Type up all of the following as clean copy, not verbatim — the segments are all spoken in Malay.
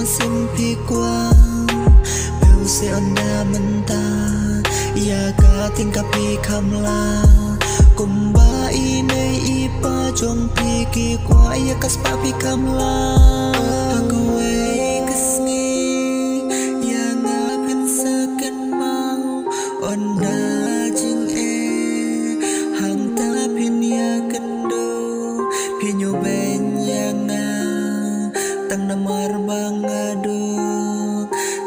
simpi quang Bêu se onda menta Ya ka tingkap pi kamla Kumba ine ipa jong pi ki kwa ya kas pa pi kamla Agwe kesngi ya ngapin saken mau onda jing hang ta pin ya kendo pinyo ben ya nga tang namar bangado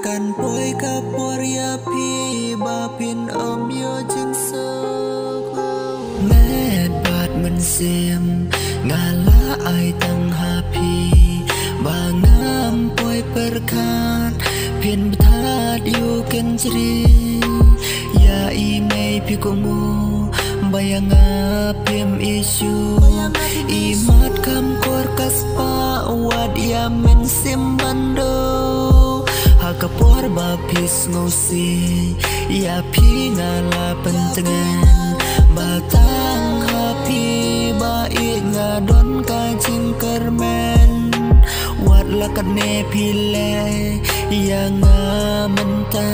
kan poi kapor ya pi ba pin yo jing so med bat men sim ngala ai tang happy bangam poi perkat pin bthat yu ken jri ya imei pi komu bayang apim isu imat kam kor kaspa wad ya men sim bando hakapor bapis ngosi ya pi ngala pentengan batang happy ba ngadon kajing kermen wad lakat ne pile ya ngamenta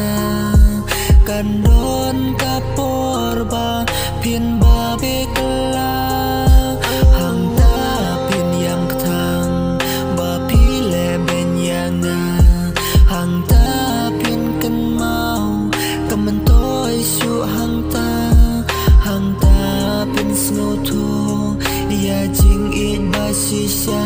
kandon kapor ba pin ba bekla hang ta pin yang ketang ba pile ben yang hang ta pin ken mau kementoi su hang ta pin snotu ya jing it ba shisha